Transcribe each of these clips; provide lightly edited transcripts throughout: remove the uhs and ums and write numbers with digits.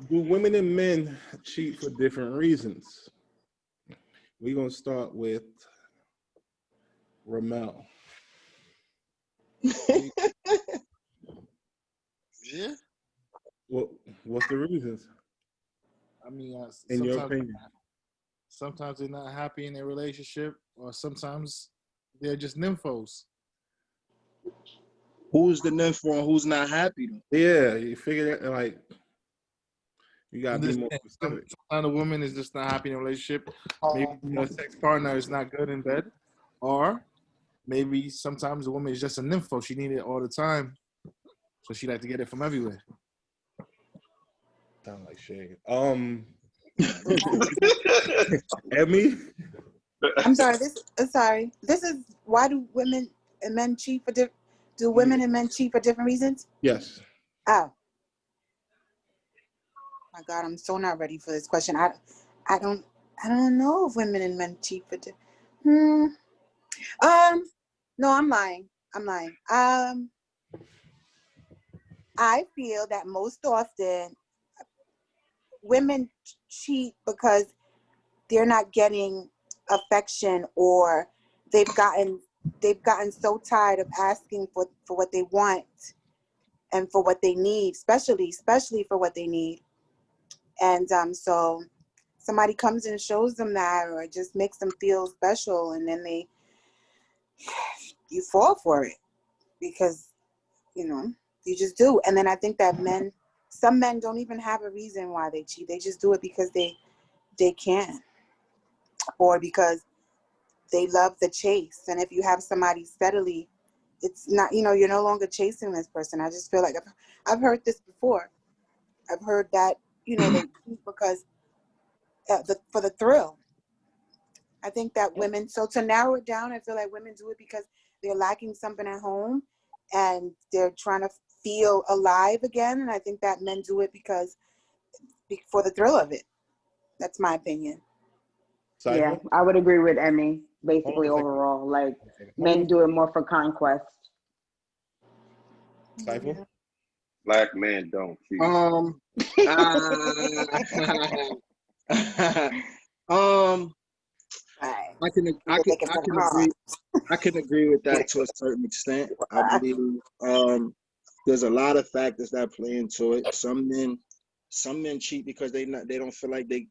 Do women and men cheat for different reasons? We're gonna start with Ramel. Yeah. What what's the reasons I mean, in your opinion? sometimes they're not happy in their relationship, or sometimes they're just nymphos. Who's the nympho and who's not happy though? Yeah, you figure that like you gotta I'm be just more saying, specific. sometimes a woman is just not happy in a relationship. Maybe the sex partner is not good in bed, or maybe sometimes a woman is just a nympho. She needs it all the time, so she like to get it from everywhere. Sound like shade. Emmy? I'm sorry. Sorry. This is why do women and men cheat for do women and men cheat for different reasons? Yes. Oh my God, I'm so not ready for this question. I don't know if women and men cheat for different. No, I'm lying. I feel that most often women cheat because they're not getting affection, or they've gotten so tired of asking for what they want and for what they need, especially for what they need. And so somebody comes and shows them that, or just makes them feel special, and then you fall for it because you just do. And then I think that some men don't even have a reason why they cheat. They just do it because they can, or because they love the chase. And if you have somebody steadily, it's not, you're no longer chasing this person. I just feel like I've heard this before. I've heard that, they cheat because for the thrill. I think that women, so to narrow it down, I feel like women do it because they're lacking something at home and they're trying to feel alive again. And I think that men do it because for the thrill of it. That's my opinion. Cypher? Yeah, I would agree with Emmy. Basically, overall, like men do it more for conquest. Cypher? Black men don't cheat. I can agree with that to a certain extent. I believe there's a lot of factors that play into it. Some men cheat because they don't feel like they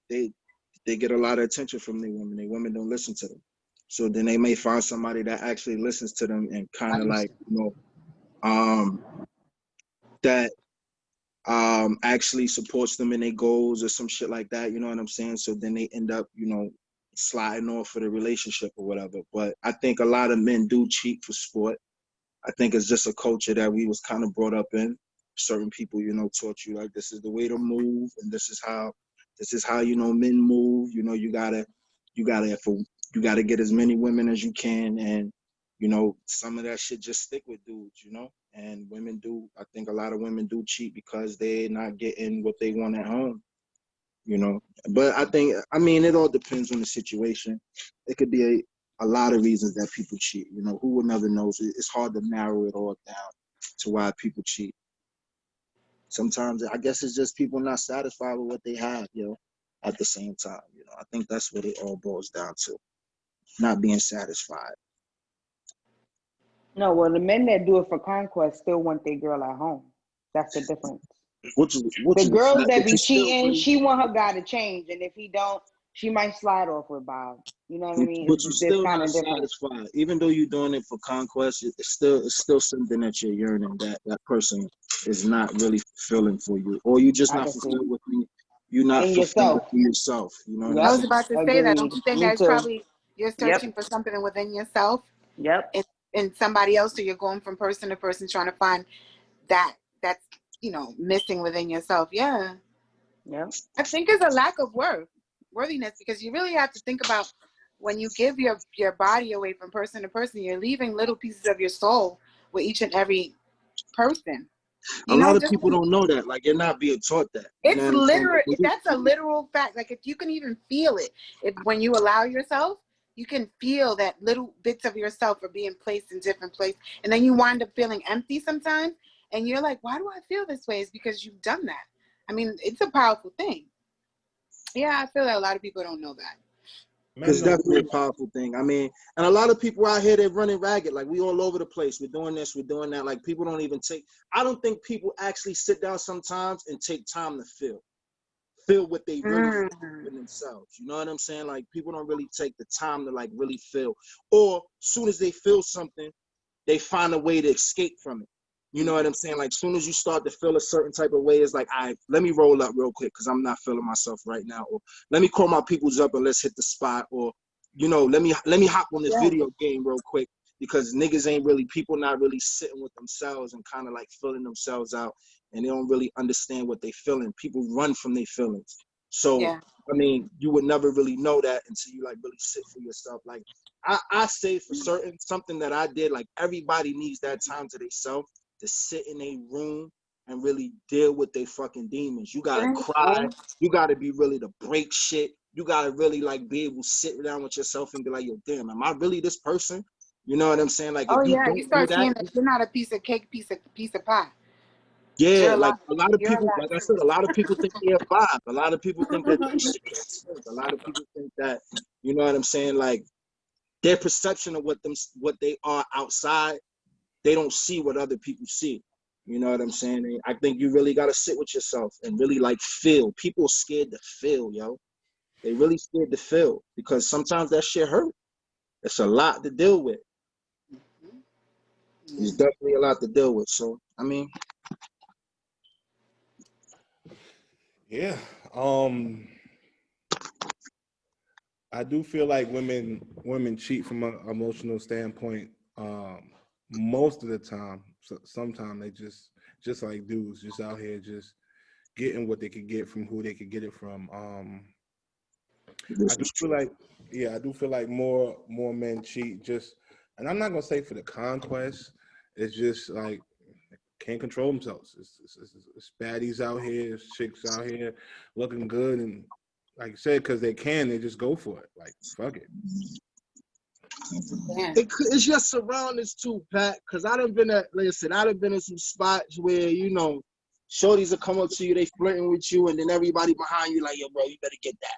get a lot of attention from their women. Their women don't listen to them. So then they may find somebody that actually listens to them and kind of like, that actually supports them in their goals or some shit like that. You know what I'm saying? So then they end up, sliding off for the relationship or whatever. But I think a lot of men do cheat for sport. I think it's just a culture that we was kind of brought up in. Certain people, taught you like this is the way to move, and this is how men move. You gotta get as many women as you can, and some of that shit just stick with dudes. And women do. I think a lot of women do cheat because they're not getting what they want at home. But I mean, it all depends on the situation. It could be a lot of reasons that people cheat. Who would never know? It's hard to narrow it all down to why people cheat. Sometimes I guess it's just people not satisfied with what they have, at the same time. I think that's what it all boils down to. Not being satisfied. No, well, the men that do it for conquest still want their girl at home. That's the difference. The girls that be cheating, she want her guy to change, and if he don't, she might slide off with Bob. You know what I mean? But you're still not satisfied. Even though you're doing it for conquest, it's still something that you're yearning, that person is not really fulfilling for you, or you just not fulfilled with me. You're not fulfilled with yourself. I was about to say that. Don't you think that's probably you're searching for something within yourself? Yep. In somebody else, so you're going from person to person trying to find that's missing within yourself. Yeah. I think it's a lack of worthiness, because you really have to think about when you give your body away from person to person, you're leaving little pieces of your soul with each and every person. A lot of people don't know that. Like, they're not being taught that. It's literal. That's a literal fact. Like, if you can even feel it, when you allow yourself, you can feel that little bits of yourself are being placed in different places, and then you wind up feeling empty sometimes. And you're like, why do I feel this way? It's because you've done that. I mean, it's a powerful thing. Yeah, I feel like a lot of people don't know that. It's definitely a powerful thing. I mean, and a lot of people out here, they're running ragged. Like, we all over the place. We're doing this, we're doing that. Like, people don't even I don't think people actually sit down sometimes and take time to feel what they really feel in themselves. You know what I'm saying? Like, people don't really take the time to, like, really feel. Or as soon as they feel something, they find a way to escape from it. You know what I'm saying? Like, as soon as you start to feel a certain type of way, it's like, all right, let me roll up real quick because I'm not feeling myself right now. Or let me call my peoples up and let's hit the spot. Or, you know, let me hop on this video game real quick because niggas ain't really, people not really sitting with themselves and kind of like feeling themselves out, and they don't really understand what they feeling. People run from their feelings. So, I mean, you would never really know that until you like really sit for yourself. Like, I say for certain, something that I did, like everybody needs that time to themselves to sit in a room and really deal with their fucking demons. You gotta cry. You gotta be really to break shit. You gotta really like be able to sit down with yourself and be like, yo, damn, am I really this person? You know what I'm saying? Like, if you start seeing that you're not a piece of cake, piece of pie. Yeah, like a lot of people, like I said, a lot of people think they're a vibe. A lot of people think that they shit. A lot of people think that, you know what I'm saying? Like, their perception of what they are outside, they don't see what other people see. You know what I'm saying? And I think you really got to sit with yourself and really like feel. People are scared to feel, yo. They really scared to feel because sometimes that shit hurt. It's a lot to deal with. It's definitely a lot to deal with. So, I mean. Yeah. I do feel like women cheat from an emotional standpoint. Most of the time. Sometimes they just like dudes, just out here just getting what they could get from who they could get it from. I do feel like more men cheat just, and I'm not gonna say for the conquest. It's just like can't control themselves. It's baddies out here, it's chicks out here looking good, and like you said, because they just go for it. Like, fuck it. It's your surroundings too, Pat. Because I done been in some spots where, you know, shorties will come up to you, they flirting with you, and then everybody behind you like, yo, bro, you better get that.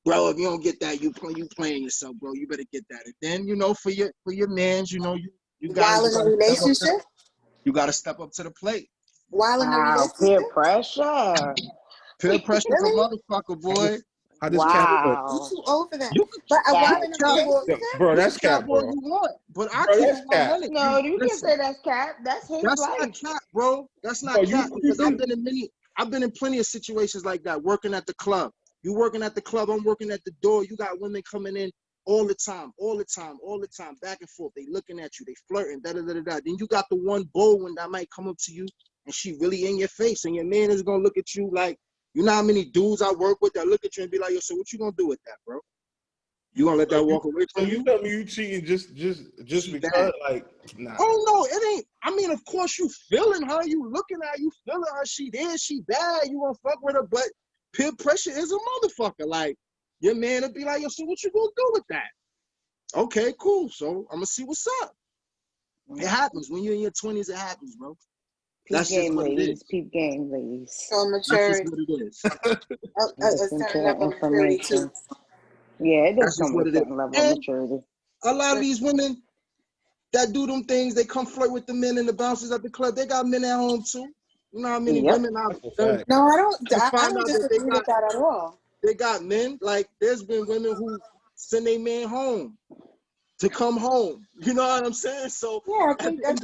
Bro, if you don't get that, you playing yourself, bro. You better get that. And then, you know, for your mans, you know, you got while in a relationship. You got to step up to the plate. While in a relationship. Peer pressure. Peer pressure is a motherfucker, boy. How does cap? You too old for that. But while in a relationship, bro, that's cap, bro. You want, but I can't. Cap. No, you can't say that's cap. That's his life. That's not cap, bro. That's not cap. Because I've been in plenty of situations like that. Working at the club, you working at the club, I'm working at the door. You got women coming in all the time, back and forth. They looking at you, they flirting, da da da da. Then you got the one bold one that might come up to you and she really in your face, and your man is gonna look at you like. You know how many dudes I work with that look at you and be like, yo, so what you gonna do with that, bro? You gonna let that walk away from you? You tell me you cheating just because, like, nah. Oh, no, it ain't. I mean, of course, you feeling her. You looking at her. You feeling her. She there. She bad. You gonna fuck with her. But peer pressure is a motherfucker. Like, your man will be like, yo, so what you gonna do with that? Okay, cool. So I'm gonna see what's up. It happens. When you're in your 20s, it happens, bro. That's just what it is. Peep game, ladies. So mature. That's just what it is. A certain level of maturity too. Yeah, it does That's come with a certain level of maturity. A lot of these women that do them things, they come flirt with the men and the bouncers at the club. They got men at home too. You know how many women I've done? No, I don't disagree with that at all. They got men, like there's been women who send their man home to come home. You know what I'm saying? So yeah, I think that's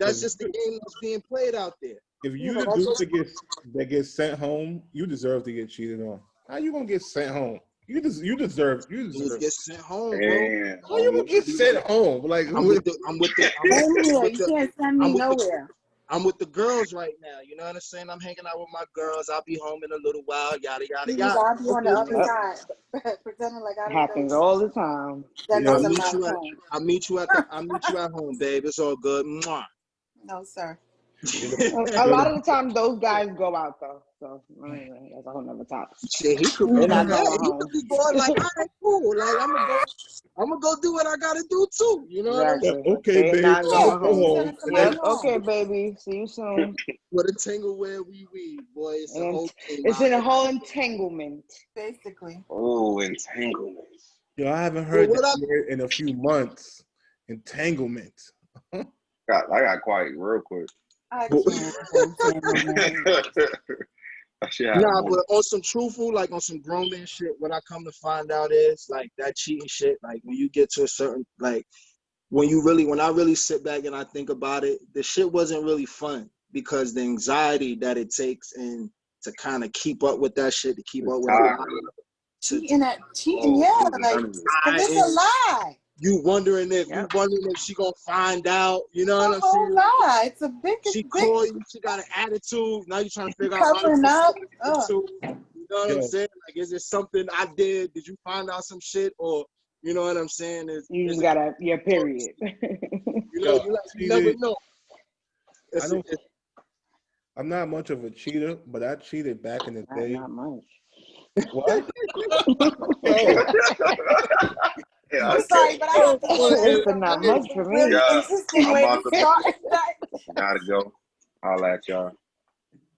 that's just the game that's being played out there. If you the dude that gets sent home, you deserve to get cheated on. How you gonna get sent home? You deserve get sent home, bro. Damn. How you gonna get sent home? Like I'm with the you can't send me nowhere. I'm with the girls right now. You know what I'm saying? I'm hanging out with my girls. I'll be home in a little while. Yada yada yada. I'll be on the other side, pretending like I don't happens know. all the time. I'll meet you at home, babe. It's all good. Mwah. No, sir. A lot of the time, those guys go out though. So anyway, that's a whole nother topic. Shit, he could They're be not mad. going He home. could be going like, all right, cool. Like I'm gonna go do what I gotta do too. You know what I'm saying? Exactly. Okay, They're babe. not I'm going gonna go home. home. And then, Yep. Okay, baby. See you soon. With a tangle where we weave, boy. It's a And whole thing. it's in a whole entanglement. Basically. Oh, entanglements. yo, I haven't Well, heard what that up? word in a few months. Entanglement. I got quiet real quick. I can't. That shit had a Nah, moment. but on some truthful, like on some grown man shit, what I come to find out is like that cheating shit, like when you get to a certain, like when I really sit back and I think about it, the shit wasn't really fun because the anxiety that it takes and to kind of keep up with that shit, to keep up with Tired. Cheating, yeah, like, because it's a lie. you wondering if she gonna find out, you know what I'm It's a whole saying? lie. It's a big, She big call you, she got an attitude. Now you trying to figure out covering how up. to you know what Yo. I'm saying? Like, is it something I did? Did you find out some shit? Or you know what I'm saying? You just gotta, yeah, period. You know, you never know. I'm not much of a cheater, but I cheated back in the day. Not much. What? Yo, Yeah, I'm sorry, but I have to go. It's not much for me. Really Yeah, insistent I'm way about to to- start that. gotta go. I'll at y'all.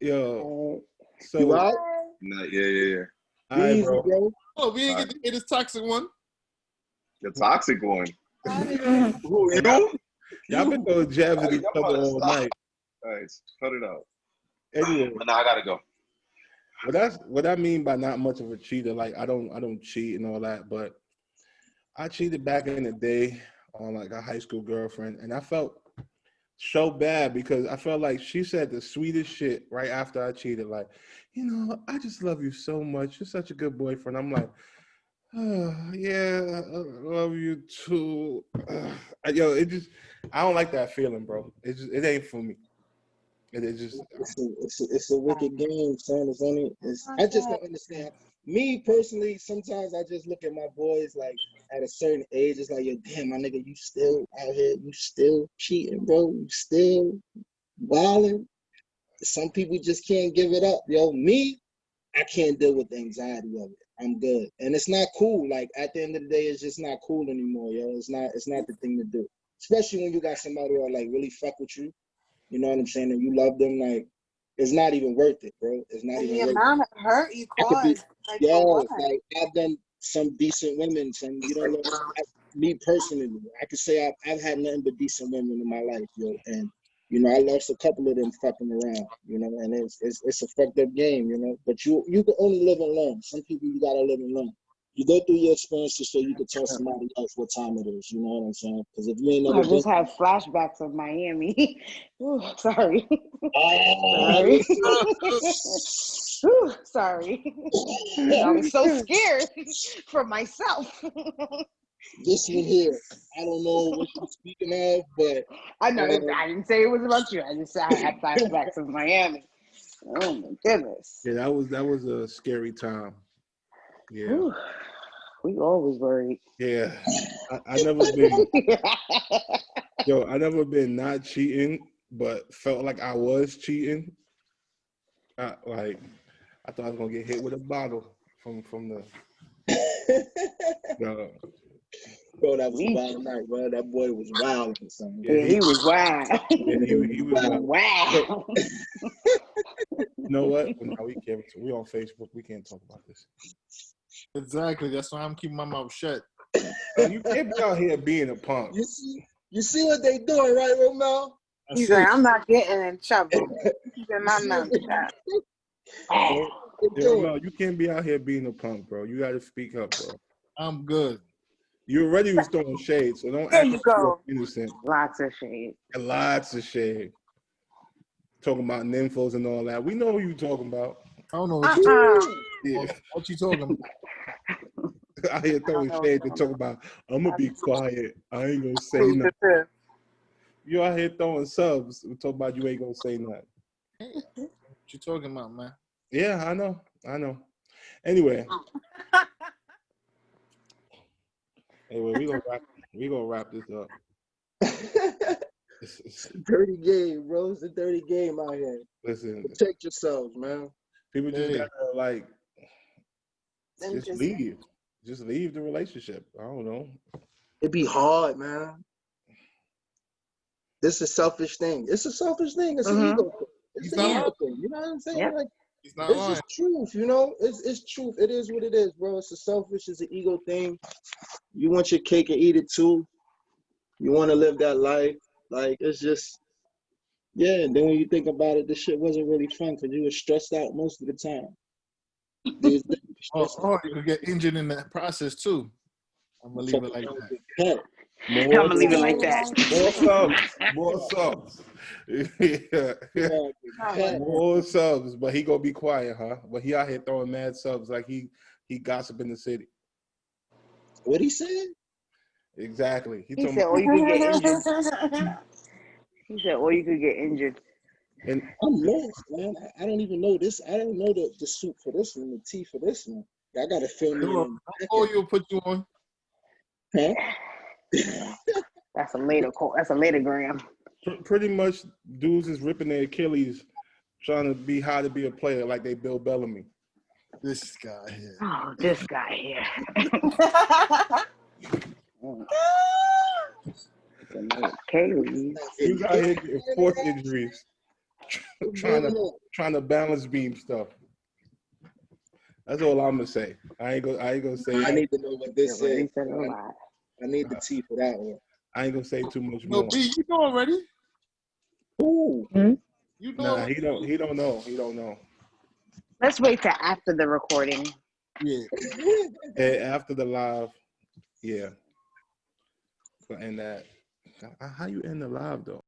yo. So, You out? No, yeah. all right, Easy, bro. bro. Oh, we ain't get to hear this toxic one. The toxic one. Who, You? Y'all been throwing jabs at Hey, each y'all other better all stop. night. All right, cut it out. Anyway, But now I gotta go. what I mean by not much of a cheater, like I don't cheat and all that, but I cheated back in the day on like a high school girlfriend, and I felt so bad because I felt like she said the sweetest shit right after I cheated. Like, I just love you so much. You're such a good boyfriend. I'm like, oh, yeah, I love you too. Yo, I don't like that feeling, bro. It ain't for me. It's a wicked game, son. I just don't understand. Me personally, sometimes I just look at my boys like at a certain age, it's like, yo, damn, my nigga, you still out here, you still cheating, bro, you still wilding. Some people just can't give it up, yo. Me, I can't deal with the anxiety of it. I'm good, and it's not cool. Like at the end of the day, it's just not cool anymore, yo. It's not the thing to do, especially when you got somebody who like really fuck with you. You know what I'm saying? And you love them, like it's not even worth it, bro. It's not And even the worth amount of hurt you I could be- caused. Like, it. for Yo, what? like I've done some decent women, some you don't know. Me personally, I could say I've had nothing but decent women in my life, yo, and I lost a couple of them fucking around, and it's a fucked up game, But you can only live alone. Some people you gotta live alone. You go through your experiences so you can tell somebody else what time it is. You know what I'm saying? Because if you ain't never I just had flashbacks of Miami. Ooh, sorry. oh, Ooh, sorry. I was so scared for myself. this one here, I don't know what you're speaking of, but I know I didn't say it was about you. I just said I had flashbacks of Miami. Oh my goodness. Yeah, that was a scary time. Yeah. Ooh, we always worried. Yeah. I never been I never been not cheating, but felt like I was cheating. Like I thought I was gonna get hit with a bottle from the bro, that was a wild night, bro. That boy was wild or something. Yeah, he was wild. Yeah, he was wild. Wow. You know what? No, we on Facebook. We can't talk about this. Exactly. That's why I'm keeping my mouth shut. You can't be out here being a punk. You see what they doing, right, Romel? He's like, I'm not getting in trouble. Keeping my mouth shut. No, you can't be out here being a punk, bro. You got to speak up, bro. I'm good. You already was throwing shade, so don't There act you like go. you're innocent. Lots of shade. And lots of shade. Talking about nymphos and all that. We know who you talking about. I don't know what you Yeah. what you talking about. Out here throwing shade to talk about, I'm going to be quiet. I ain't going to say nothing. You out here throwing subs. We talk about you ain't going to say nothing. What you talking about, man? Yeah, I know. Anyway, we gonna wrap this up. It's a dirty game, bro. It's a dirty game out here. Listen, Protect yourselves, man. People just Hey. gotta like Them just leave. Just leave the relationship. I don't know. It'd be hard, man. This is a selfish thing. It's a selfish thing. It's an Mhm. ego thing. It's He's an not ego lying. thing. You know what I'm saying? Yep. Like, He's not it's lying. just truth, you know? It's truth. It is what it is, bro. It's a selfish, it's an ego thing. You want your cake and eat it too. You want to live that life. Like, it's just, yeah. And then when you think about it, this shit wasn't really fun because you were stressed out most of the time. These days, you're stressed Or you could get injured in that process too. I'm gonna leave it like out. that. I'm gonna leave it like that. More subs. More subs. Yeah. Yeah. More subs. But he gonna be quiet, huh? But he out here throwing mad subs like he gossip in the city. What he said? Exactly. He told said, me, "Or you could get injured." He said, "Or you could get injured." and I'm lost, man. I don't even know this. I don't know the soup for this one, the tea for this one. I gotta fill me in. Or you'll put you on. Huh? That's a later call. That's a later gram. pretty much dudes is ripping their Achilles trying to be how to be a player like they Bill Bellamy. This guy here. Oh, this guy here. Achilles. He's out here getting fourth injuries, trying to balance beam stuff. That's all I'm gonna say. I ain't gonna say. I need to know what this He is. said a lot. I need the tea for that one. I ain't gonna say too much No, more. B, you know already. Ooh. You know. Nah, he don't know. He don't know. Let's wait till after the recording. Yeah. And after the live, yeah. And that, how you end the live though?